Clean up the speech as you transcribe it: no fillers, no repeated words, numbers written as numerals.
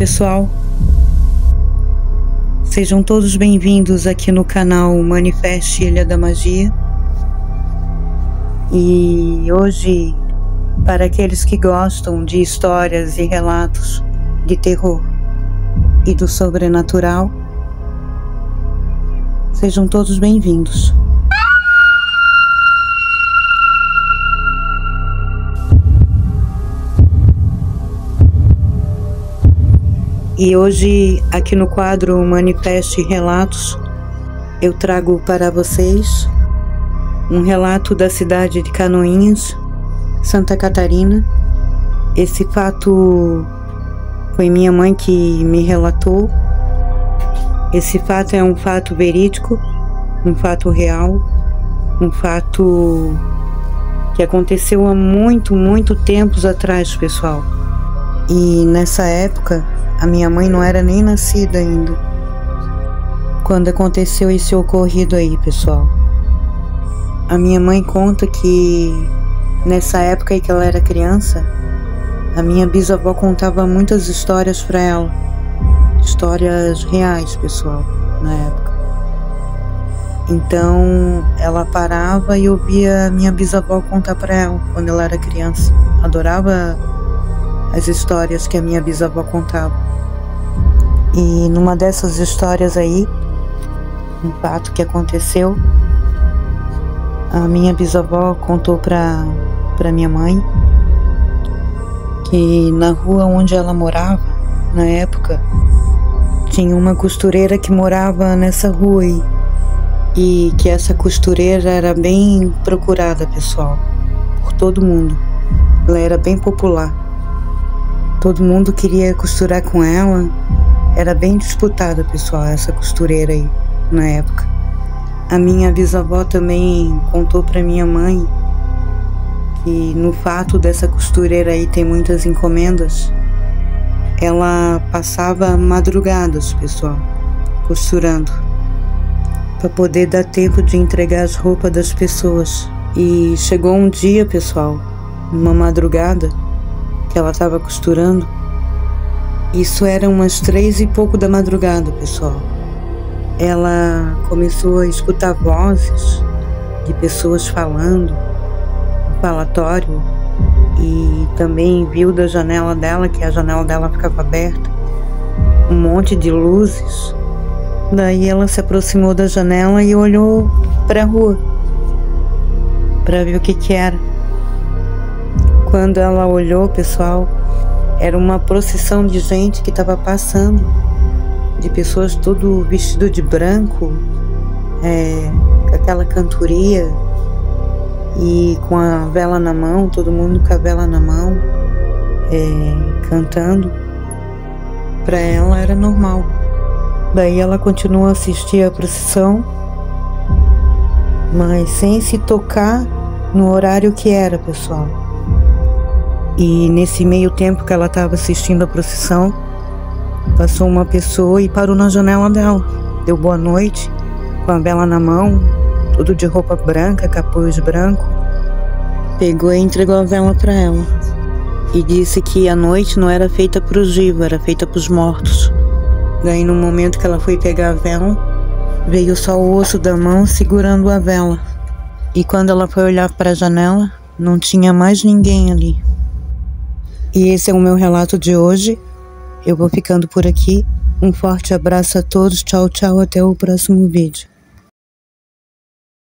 pessoal, sejam todos bem-vindos aqui no canal Manifeste Ilha da Magia. E hoje, para aqueles que gostam de histórias e relatos de terror e do sobrenatural, sejam todos bem-vindos. E hoje, aqui no quadro Manifeste Relatos, eu trago para vocês um relato da cidade de Canoinhas, Santa Catarina. Esse fato foi minha mãe que me relatou. Esse fato é um fato verídico, um fato real, um fato que aconteceu há muito tempos atrás, pessoal. E nessa época, a minha mãe não era nem nascida ainda quando aconteceu esse ocorrido aí, pessoal. A minha mãe conta que nessa época aí que ela era criança, a minha bisavó contava muitas histórias para ela. Histórias reais, pessoal, na época. Então, ela parava e ouvia a minha bisavó contar para ela quando ela era criança. Adorava as histórias que a minha bisavó contava. E numa dessas histórias aí, um fato que aconteceu, a minha bisavó contou pra minha mãe que na rua onde ela morava, na época, tinha uma costureira que morava nessa rua aí, e que essa costureira era bem procurada, pessoal, por todo mundo. Ela era bem popular. Todo mundo queria costurar com ela. Era bem disputada, pessoal, essa costureira aí, na época. A minha bisavó também contou pra minha mãe que no fato dessa costureira aí ter muitas encomendas, ela passava madrugadas, pessoal, costurando, para poder dar tempo de entregar as roupas das pessoas. E chegou um dia, pessoal, numa madrugada, que ela estava costurando. Isso era umas 3 e pouco da madrugada, pessoal. Ela começou a escutar vozes de pessoas falando, no falatório, e também viu da janela dela, que a janela dela ficava aberta, um monte de luzes. Daí ela se aproximou da janela e olhou para a rua, para ver o que era. Quando ela olhou, pessoal, era uma procissão de gente que estava passando, de pessoas todo vestido de branco, com aquela cantoria e com a vela na mão, todo mundo com a vela na mão, cantando. Para ela era normal. Daí ela continuou a assistir a procissão, mas sem se tocar no horário que era, pessoal. E nesse meio tempo que ela estava assistindo a procissão, passou uma pessoa e parou na janela dela. Deu boa noite, com a vela na mão, tudo de roupa branca, capuz branco. Pegou e entregou a vela para ela. E disse que a noite não era feita para os vivos, era feita para os mortos. Daí no momento que ela foi pegar a vela, veio só o osso da mão segurando a vela. E quando ela foi olhar para a janela, não tinha mais ninguém ali. E esse é o meu relato de hoje. Eu vou ficando por aqui. Um forte abraço a todos. Tchau, tchau. Até o próximo vídeo.